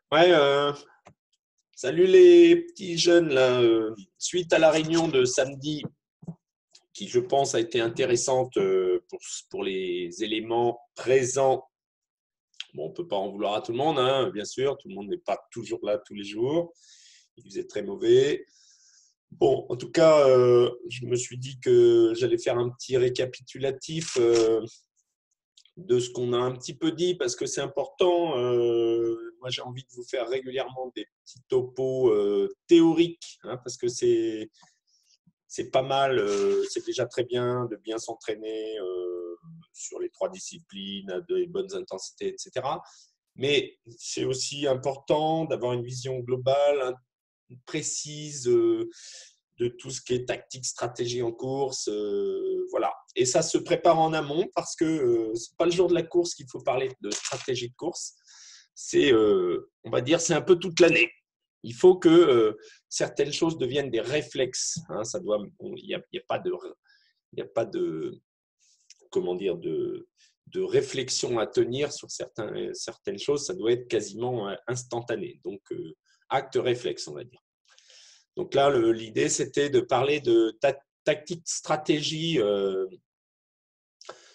Ouais, salut les petits jeunes là. Suite à la réunion de samedi, qui je pense a été intéressante pour les éléments présents. Bon, on peut pas en vouloir à tout le monde, hein, bien sûr. Tout le monde n'est pas toujours là tous les jours. Il faisait très mauvais. Bon, en tout cas, je me suis dit que j'allais faire un petit récapitulatif de ce qu'on a un petit peu dit parce que c'est important. Moi, j'ai envie de vous faire régulièrement des petits topos théoriques, hein, parce que c'est pas mal, c'est déjà très bien de bien s'entraîner sur les trois disciplines, à de bonnes intensités, etc. Mais c'est aussi important d'avoir une vision globale, hein, précise de tout ce qui est tactique, stratégie en course. Voilà. Et ça se prépare en amont parce que c'est pas le jour de la course qu'il faut parler de stratégie de course. C'est, on va dire, c'est un peu toute l'année. Il faut que certaines choses deviennent des réflexes. Hein, ça doit, y a pas de, il y a pas de, comment dire, de réflexion à tenir sur certaines choses. Ça doit être quasiment instantané. Donc, acte réflexe, on va dire. Donc là, l'idée, c'était de parler de tactique, stratégie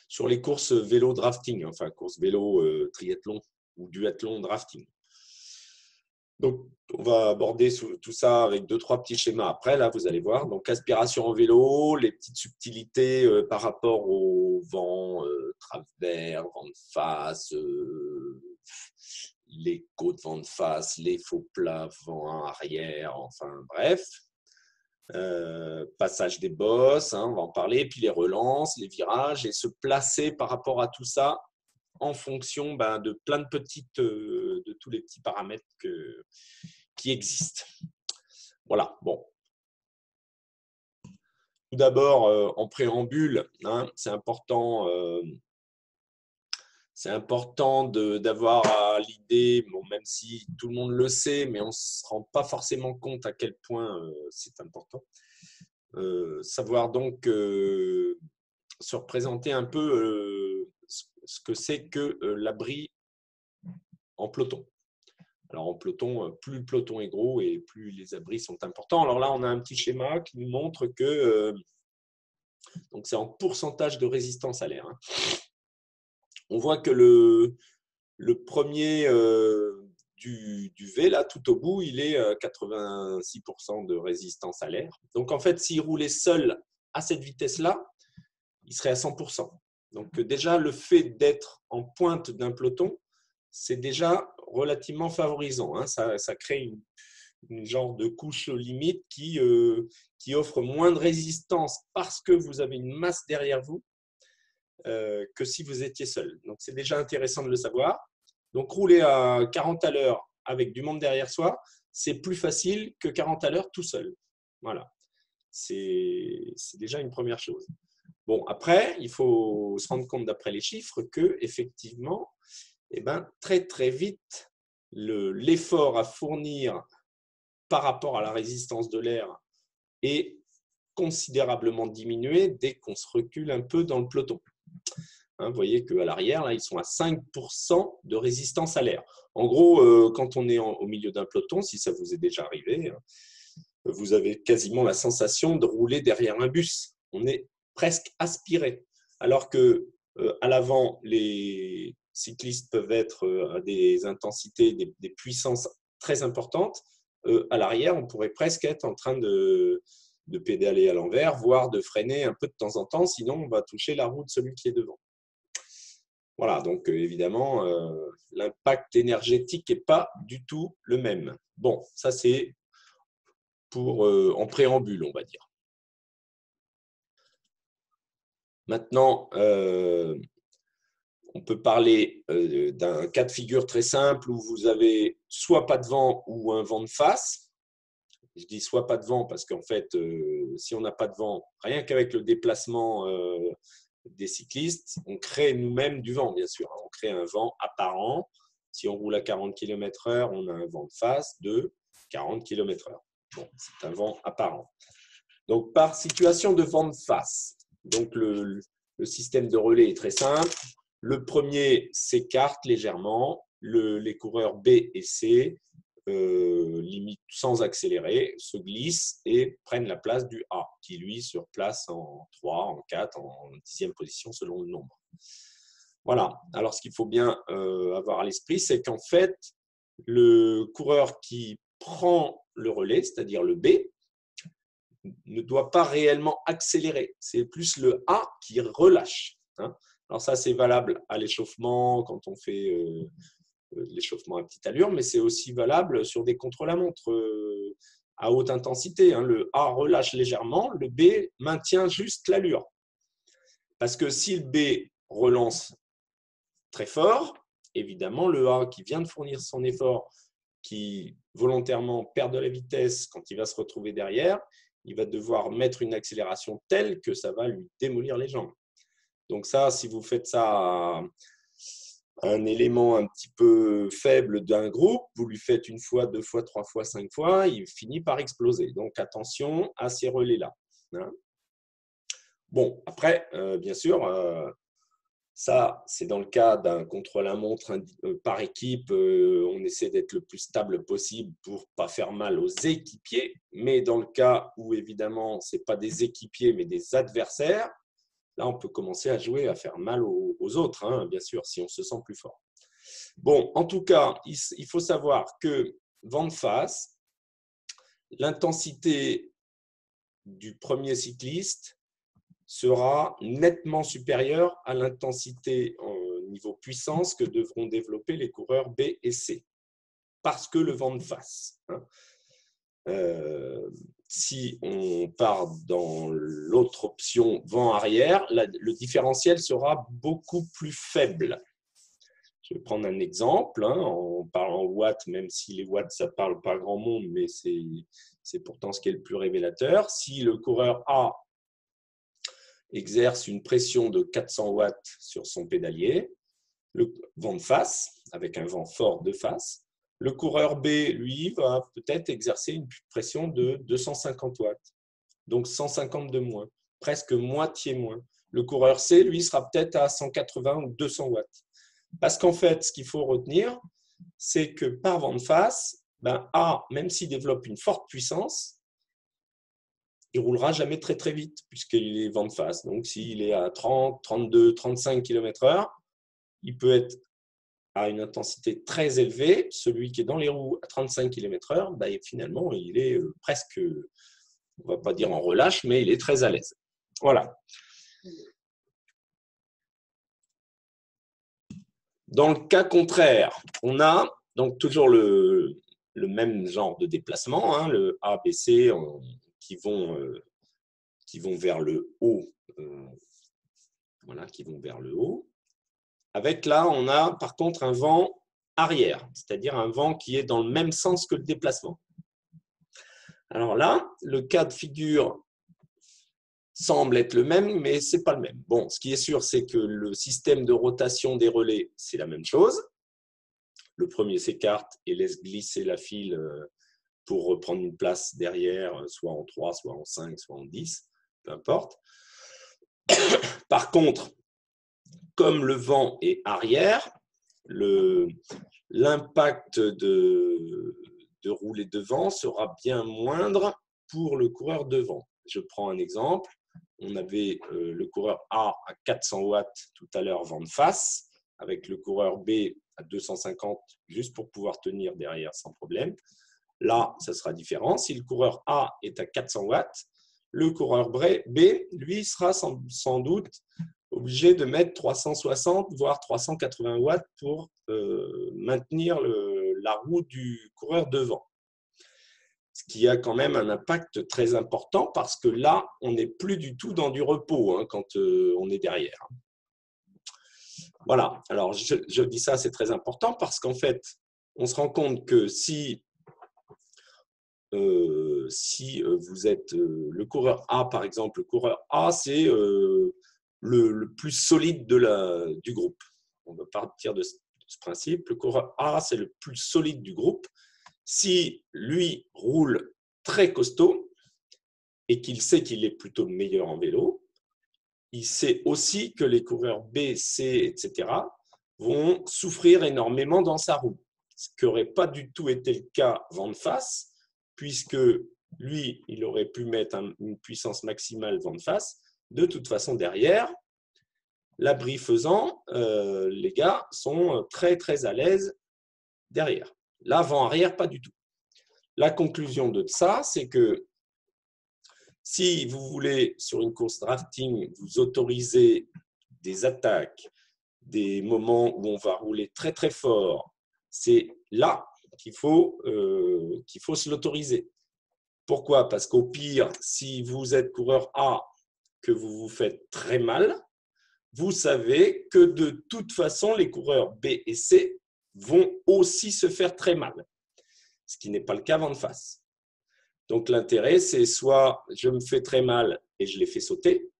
sur les courses vélo drafting, enfin courses vélo triathlon ou duathlon drafting. Donc, on va aborder tout ça avec deux, trois petits schémas après. Là, vous allez voir. Donc, aspiration en vélo, les petites subtilités par rapport au vent, travers, vent de face, les côtes vent de face, les faux plats, vent arrière, enfin bref. Passage des bosses, hein, on va en parler, puis les relances, les virages, et se placer par rapport à tout ça en fonction de plein de de tous les petits paramètres qui existent. Voilà, bon. Tout d'abord, en préambule, hein, c'est important d'avoir l'idée, bon, même si tout le monde le sait, mais on ne se rend pas forcément compte à quel point c'est important. Savoir donc se représenter un peu ce que c'est que l'abri en peloton. Alors en peloton, plus le peloton est gros et plus les abris sont importants. Alors là, on a un petit schéma qui nous montre que donc c'est en pourcentage de résistance à l'air. Hein. On voit que le premier du V, là, tout au bout, il est 86% de résistance à l'air. Donc en fait, s'il roulait seul à cette vitesse-là, il serait à 100%. Donc déjà, le fait d'être en pointe d'un peloton, c'est déjà relativement favorisant. Hein. Ça crée une genre de couche limite qui offre moins de résistance parce que vous avez une masse derrière vous que si vous étiez seul. Donc c'est déjà intéressant de le savoir. Donc rouler à 40 à l'heure avec du monde derrière soi, c'est plus facile que 40 à l'heure tout seul. Voilà. C'est déjà une première chose. Bon, après, il faut se rendre compte d'après les chiffres que effectivement, très très vite, l'effort à fournir par rapport à la résistance de l'air est considérablement diminué dès qu'on se recule un peu dans le peloton. Hein, vous voyez qu'à l'arrière, là, ils sont à 5% de résistance à l'air. En gros, quand on est au milieu d'un peloton, si ça vous est déjà arrivé, vous avez quasiment la sensation de rouler derrière un bus. On est presque aspiré. Alors que à l'avant, les cyclistes peuvent être à des intensités, des puissances très importantes. À l'arrière, on pourrait presque être en train de pédaler à l'envers, voire de freiner un peu de temps en temps, sinon on va toucher la roue de celui qui est devant. Voilà, donc évidemment, l'impact énergétique n'est pas du tout le même. Bon, ça c'est pour en préambule, on va dire. Maintenant, on peut parler d'un cas de figure très simple où vous avez soit pas de vent ou un vent de face. Je dis soit pas de vent parce qu'en fait, si on n'a pas de vent, rien qu'avec le déplacement des cyclistes, on crée nous-mêmes du vent, bien sûr. On crée un vent apparent. Si on roule à 40 km/h, on a un vent de face de 40 km/h. Bon, c'est un vent apparent. Donc, par situation de vent de face, donc le système de relais est très simple. Le premier s'écarte légèrement les coureurs B et C, limite sans accélérer, se glissent et prennent la place du A, qui lui se replace en 3, en 4, en 10e position selon le nombre. Voilà. Alors, ce qu'il faut bien avoir à l'esprit, c'est qu'en fait, le coureur qui prend le relais, c'est-à-dire le B, ne doit pas réellement accélérer. C'est plus le A qui relâche. Alors ça, c'est valable à l'échauffement, quand on fait l'échauffement à petite allure, mais c'est aussi valable sur des contre-la-montre à haute intensité. Le A relâche légèrement, le B maintient juste l'allure. Parce que si le B relance très fort, évidemment, le A qui vient de fournir son effort, qui volontairement perd de la vitesse quand il va se retrouver derrière, il va devoir mettre une accélération telle que ça va lui démolir les jambes. Donc ça, si vous faites ça à un élément un petit peu faible d'un groupe, vous lui faites une fois, 2 fois, 3 fois, 5 fois, il finit par exploser. Donc attention à ces relais-là. Bon, après, bien sûr, ça, c'est dans le cas d'un contre-la-montre par équipe. On essaie d'être le plus stable possible pour ne pas faire mal aux équipiers. Mais dans le cas où, évidemment, ce n'est pas des équipiers, mais des adversaires, là, on peut commencer à jouer, à faire mal aux autres, bien sûr, si on se sent plus fort. Bon, en tout cas, il faut savoir que vent de face, l'intensité du premier cycliste sera nettement supérieure à l'intensité au niveau puissance que devront développer les coureurs B et C, parce que le vent de face. Si on part dans l'autre option vent arrière, le différentiel sera beaucoup plus faible. Je vais prendre un exemple en parlant watts, même si les watts, ça ne parle pas grand monde, mais c'est pourtant ce qui est le plus révélateur. Si le coureur A exerce une pression de 400 watts sur son pédalier, le vent de face, avec un vent fort de face, le coureur B, lui, va peut-être exercer une pression de 250 watts, donc 150 de moins, presque moitié moins. Le coureur C, lui, sera peut-être à 180 ou 200 watts. Parce qu'en fait, ce qu'il faut retenir, c'est que par vent de face, A, même s'il développe une forte puissance, il ne roulera jamais très très vite, puisqu'il est vent de face. Donc, s'il est à 30, 32, 35 km/h, il peut être à une intensité très élevée. Celui qui est dans les roues à 35 km/h, finalement, il est presque, on ne va pas dire en relâche, mais il est très à l'aise. Voilà. Dans le cas contraire, on a donc toujours le même genre de déplacement, le A, B, C, qui vont vers le haut. Voilà, qui vont vers le haut. Avec là, on a par contre un vent arrière, c'est-à-dire un vent qui est dans le même sens que le déplacement. Alors là, le cas de figure semble être le même, mais ce n'est pas le même. Bon, ce qui est sûr, c'est que le système de rotation des relais, c'est la même chose. Le premier s'écarte et laisse glisser la file pour reprendre une place derrière, soit en 3, soit en 5, soit en 10, peu importe. Par contre, comme le vent est arrière, l'impact de rouler devant sera bien moindre pour le coureur devant. Je prends un exemple. On avait le coureur A à 400 watts tout à l'heure, vent de face, avec le coureur B à 250, juste pour pouvoir tenir derrière sans problème. Là, ça sera différent. Si le coureur A est à 400 watts, le coureur B, lui, sera sans doute obligé de mettre 360, voire 380 watts pour maintenir la roue du coureur devant. Ce qui a quand même un impact très important parce que là, on n'est plus du tout dans du repos quand on est derrière. Voilà, alors je dis ça, c'est très important parce qu'en fait, on se rend compte que si vous êtes le coureur A, par exemple, le coureur A, c'est le plus solide du groupe. On va partir de ce principe. Le coureur A, c'est le plus solide du groupe. Si lui roule très costaud et qu'il sait qu'il est plutôt le meilleur en vélo, il sait aussi que les coureurs B, C, etc. vont souffrir énormément dans sa roue. Ce qui n'aurait pas du tout été le cas vent de face, puisque lui, il aurait pu mettre une puissance maximale vent de face. De toute façon, derrière, l'abri faisant, les gars sont très, très à l'aise derrière. Là, vent arrière, pas du tout. La conclusion de ça, c'est que si vous voulez, sur une course drafting, vous autoriser des attaques, des moments où on va rouler très, très fort, c'est là qu'il faut se l'autoriser. Pourquoi? Parce qu'au pire, si vous êtes coureur A, que vous vous faites très mal, vous savez que de toute façon, les coureurs B et C vont aussi se faire très mal, ce qui n'est pas le cas vent de face. Donc l'intérêt, c'est soit je me fais très mal et je les fais sauter,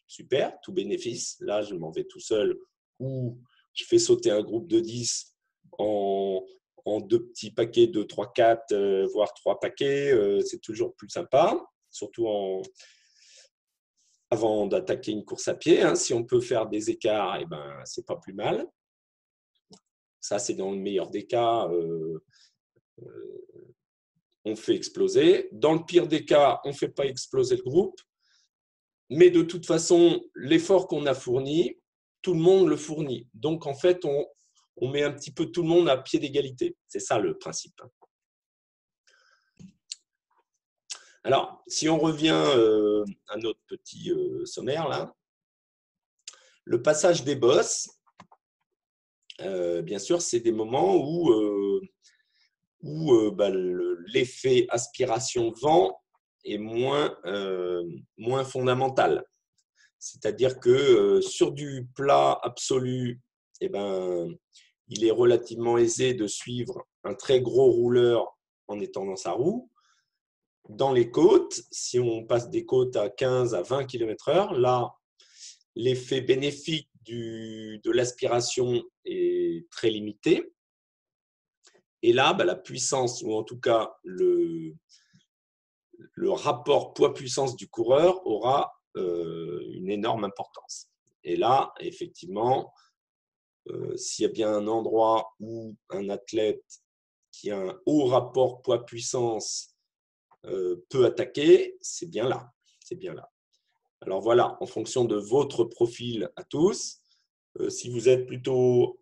super, tout bénéfice, là je m'en vais tout seul, ou je fais sauter un groupe de 10 en 2 petits paquets, 2, 3, 4, voire 3 paquets, c'est toujours plus sympa, surtout avant d'attaquer une course à pied. Si on peut faire des écarts, eh ben, c'est pas plus mal. Ça, c'est dans le meilleur des cas, on fait exploser. Dans le pire des cas, on ne fait pas exploser le groupe. Mais de toute façon, l'effort qu'on a fourni, tout le monde le fournit. Donc, en fait, on met un petit peu tout le monde à pied d'égalité. C'est ça le principe. Alors, si on revient à notre petit sommaire, là, le passage des bosses, bien sûr, c'est des moments où l'effet aspiration-vent est moins fondamental. C'est-à-dire que sur du plat absolu, eh ben, il est relativement aisé de suivre un très gros rouleur en étant dans sa roue. Dans les côtes, si on passe des côtes à 15 à 20 km/h, là, l'effet bénéfique de l'aspiration est très limité. Et là, la puissance, ou en tout cas le rapport poids-puissance du coureur aura une énorme importance. Et là, effectivement, s'il y a bien un endroit où un athlète qui a un haut rapport poids-puissance peut attaquer, c'est bien là. C'est bien là. Alors voilà, en fonction de votre profil à tous, si vous êtes plutôt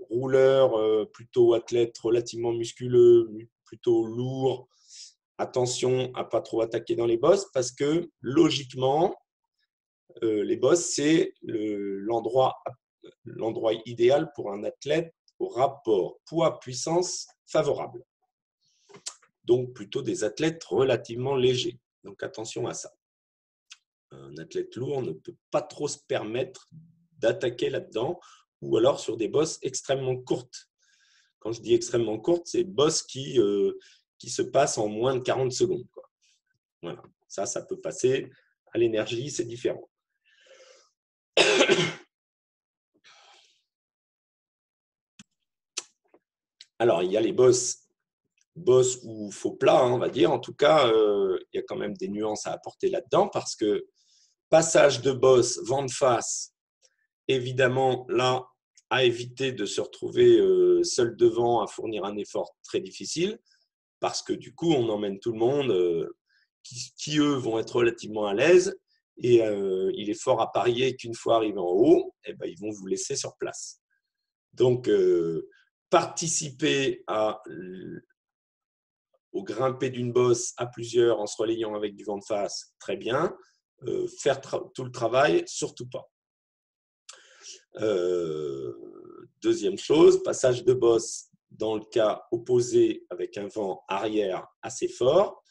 rouleur, plutôt athlète relativement musculeux, plutôt lourd, attention à ne pas trop attaquer dans les bosses parce que logiquement, les bosses, c'est l'endroit idéal pour un athlète au rapport poids-puissance favorable. Donc plutôt des athlètes relativement légers. Donc attention à ça. Un athlète lourd ne peut pas trop se permettre d'attaquer là-dedans ou alors sur des bosses extrêmement courtes. Quand je dis extrêmement courtes, c'est bosses qui se passent en moins de 40 secondes. Quoi. Voilà. Ça peut passer à l'énergie, c'est différent. Alors, il y a les bosses ou faux plats, on va dire. En tout cas, il y a quand même des nuances à apporter là-dedans parce que passage de bosse, vent de face, évidemment, là, à éviter de se retrouver seul devant à fournir un effort très difficile parce que du coup, on emmène tout le monde qui eux, vont être relativement à l'aise et il est fort à parier qu'une fois arrivé en haut, eh ben, ils vont vous laisser sur place. Donc, participer au grimper d'une bosse à plusieurs en se relayant avec du vent de face, très bien. Faire tout le travail, surtout pas. Deuxième chose, passage de bosse dans le cas opposé avec un vent arrière assez fort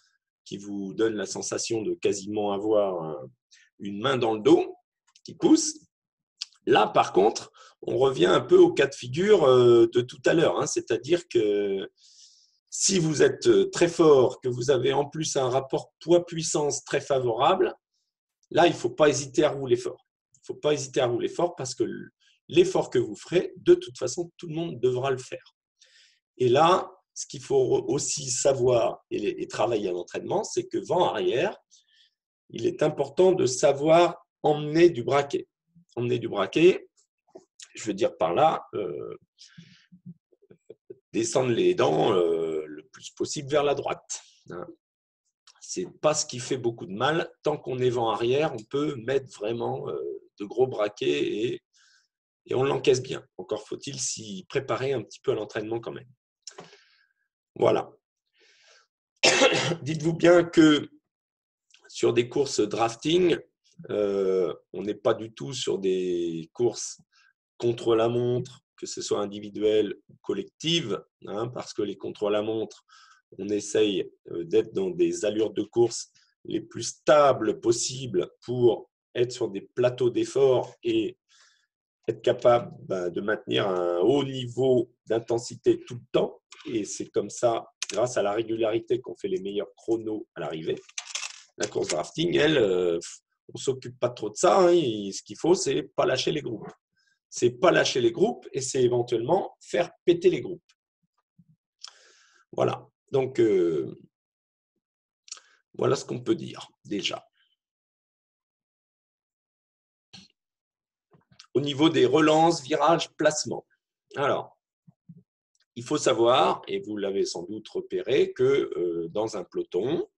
qui vous donne la sensation de quasiment avoir une main dans le dos qui pousse. Là, par contre, on revient un peu au cas de figure de tout à l'heure. C'est-à-dire que si vous êtes très fort, que vous avez en plus un rapport poids-puissance très favorable, là, il ne faut pas hésiter à rouler fort. Il ne faut pas hésiter à rouler fort parce que l'effort que vous ferez, de toute façon, tout le monde devra le faire. Et là, ce qu'il faut aussi savoir et travailler à l'entraînement, c'est que vent arrière, il est important de savoir emmener du braquet. Emmener du braquet, Je veux dire par là, descendre les dents le plus possible vers la droite. Hein. Ce n'est pas ce qui fait beaucoup de mal. Tant qu'on est vent arrière, on peut mettre vraiment de gros braquets et on l'encaisse bien. Encore faut-il s'y préparer un petit peu à l'entraînement quand même. Voilà. Dites-vous bien que sur des courses drafting, on n'est pas du tout sur des courses contre la montre, que ce soit individuelle ou collective, hein, parce que les contre la montre, on essaye d'être dans des allures de course les plus stables possibles pour être sur des plateaux d'effort et être capable de maintenir un haut niveau d'intensité tout le temps. Et c'est comme ça, grâce à la régularité, qu'on fait les meilleurs chronos à l'arrivée. La course drafting, elle, on ne s'occupe pas trop de ça. Hein, ce qu'il faut, c'est pas lâcher les groupes. C'est pas lâcher les groupes et c'est éventuellement faire péter les groupes. Voilà. Donc, voilà ce qu'on peut dire déjà. Au niveau des relances, virages, placements. Alors, il faut savoir, et vous l'avez sans doute repéré, que dans un peloton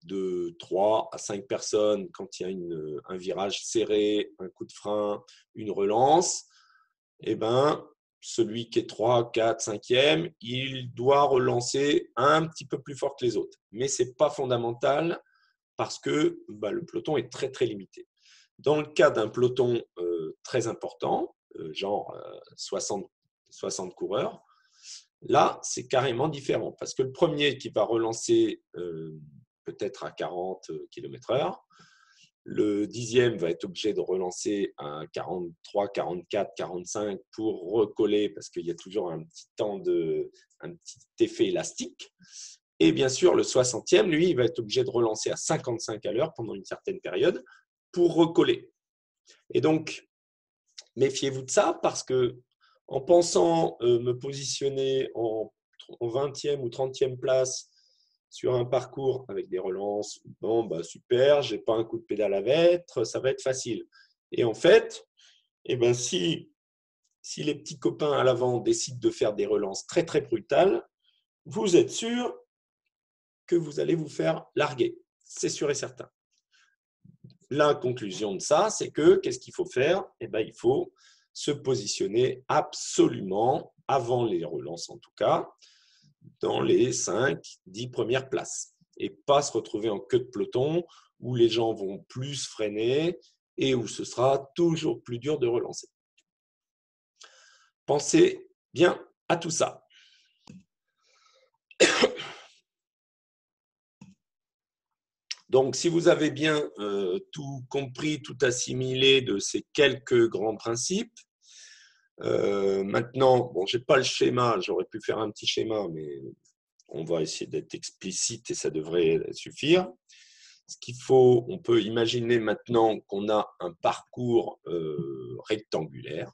de 3 à 5 personnes, quand il y a un virage serré, un coup de frein, une relance, eh ben, celui qui est 3, 4, 5e, il doit relancer un petit peu plus fort que les autres. Mais ce n'est pas fondamental parce que le peloton est très, très limité. Dans le cas d'un peloton très important, genre 60 coureurs, là, c'est carrément différent parce que le premier qui va relancer peut-être à 40 km/h, le 10e va être obligé de relancer à 43, 44, 45 pour recoller parce qu'il y a toujours un petit effet élastique. Et bien sûr, le 60e, lui, il va être obligé de relancer à 55 à l'heure pendant une certaine période pour recoller. Et donc, méfiez-vous de ça parce que en pensant me positionner en 20e ou 30e place sur un parcours avec des relances, bon, super, je n'ai pas un coup de pédale à mettre, ça va être facile. Et en fait, si les petits copains à l'avant décident de faire des relances très, très brutales, vous êtes sûr que vous allez vous faire larguer. C'est sûr et certain. La conclusion de ça, c'est que qu'est-ce qu'il faut faire ? Il faut se positionner absolument, avant les relances en tout cas, dans les 5-10 premières places et pas se retrouver en queue de peloton où les gens vont plus freiner et où ce sera toujours plus dur de relancer. Pensez bien à tout ça. Donc, si vous avez bien tout compris, tout assimilé de ces quelques grands principes, maintenant, bon, je n'ai pas le schéma, j'aurais pu faire un petit schéma, mais on va essayer d'être explicite et ça devrait suffire. Ce qu'il faut, on peut imaginer maintenant qu'on a un parcours rectangulaire.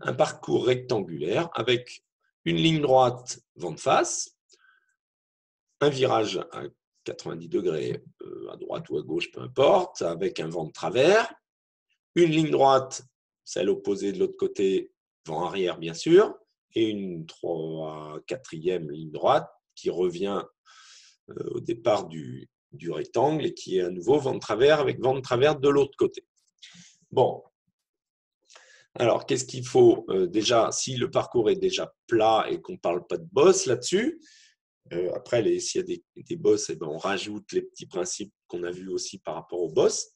Un parcours rectangulaire avec une ligne droite vent de face, un virage à 90 degrés à droite ou à gauche, peu importe, avec un vent de travers, une ligne droite, celle opposée de l'autre côté, vent arrière bien sûr, et une 4e ligne droite qui revient au départ du rectangle et qui est à nouveau vent de travers avec vent de travers de l'autre côté. Bon, alors qu'est-ce qu'il faut déjà, si le parcours est déjà plat et qu'on ne parle pas de bosse là-dessus, après s'il y a des bosses, on rajoute les petits principes qu'on a vus aussi par rapport aux bosses,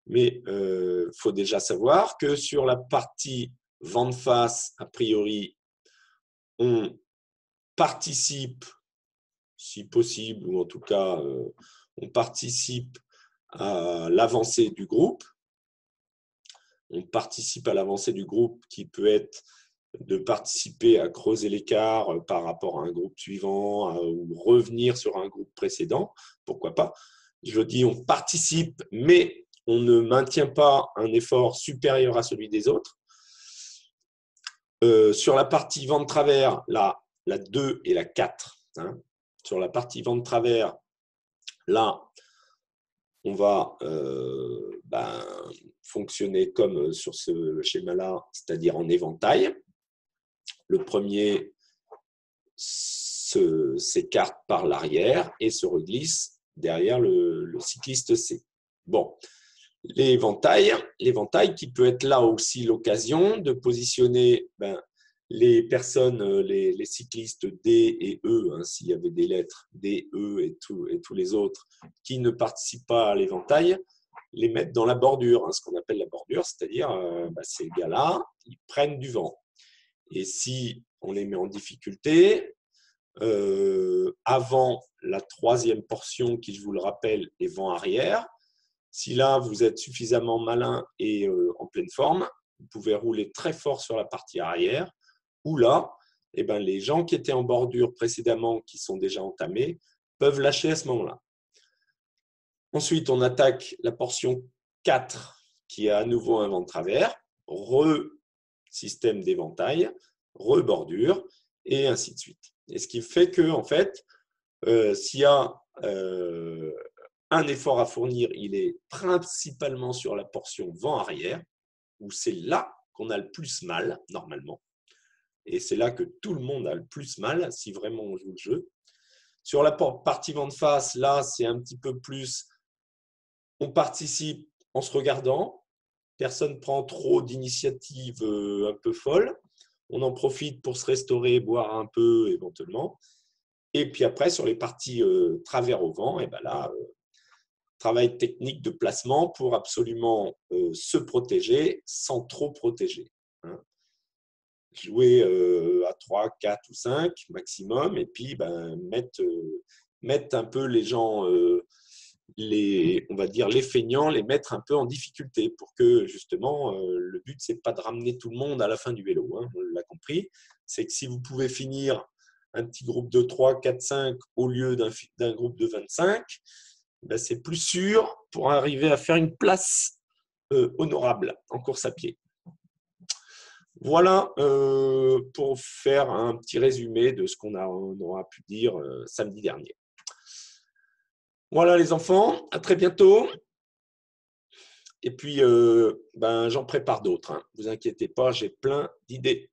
mais il faut déjà savoir que sur la partie vent de face, a priori, on participe, si possible, ou en tout cas, on participe à l'avancée du groupe. On participe à l'avancée du groupe qui peut être de participer à creuser l'écart par rapport à un groupe suivant ou revenir sur un groupe précédent. Pourquoi pas ? Je dis on participe, mais on ne maintient pas un effort supérieur à celui des autres. Sur la partie vent de travers, la 2 et la 4. Hein. Sur la partie vent de travers, là, on va fonctionner comme sur ce schéma-là, c'est-à-dire en éventail. Le premier s'écarte par l'arrière et se reglisse derrière le cycliste C. Bon, l'éventail qui peut être là aussi l'occasion de positionner les personnes, les cyclistes D et E, hein, s'il y avait des lettres D, E et tous les autres qui ne participent pas à l'éventail, les mettre dans la bordure, hein, ce qu'on appelle la bordure, c'est-à-dire ces gars-là, ils prennent du vent. Et si on les met en difficulté, avant la troisième portion qui, je vous le rappelle, est vent arrière, si là vous êtes suffisamment malin et en pleine forme, vous pouvez rouler très fort sur la partie arrière, ou là, les gens qui étaient en bordure précédemment, qui sont déjà entamés, peuvent lâcher à ce moment-là. Ensuite, on attaque la portion 4 qui a à nouveau un vent de travers, système d'éventail, rebordure, et ainsi de suite. Et ce qui fait que, en fait, s'il y a un effort à fournir, il est principalement sur la portion vent arrière, où c'est là qu'on a le plus mal, normalement. Et c'est là que tout le monde a le plus mal, si vraiment on joue le jeu. Sur la partie vent de face, là, c'est un petit peu plus, on participe en se regardant, personne ne prend trop d'initiatives un peu folles, on en profite pour se restaurer, boire un peu éventuellement. Et puis après, sur les parties travers au vent, et là, travail technique de placement pour absolument se protéger sans trop protéger. Hein. Jouer à 3, 4 ou 5 maximum, et puis mettre un peu les gens, on va dire les feignants, les mettre un peu en difficulté pour que justement, le but, c'est pas de ramener tout le monde à la fin du vélo. Hein, on l'a compris. C'est que si vous pouvez finir un petit groupe de 3, 4, 5 au lieu d'un groupe de 25, c'est plus sûr pour arriver à faire une place honorable en course à pied. Voilà pour faire un petit résumé de ce qu'on aura pu dire samedi dernier. Voilà les enfants, à très bientôt. Et puis, j'en prépare d'autres. Hein. Ne vous inquiétez pas, j'ai plein d'idées.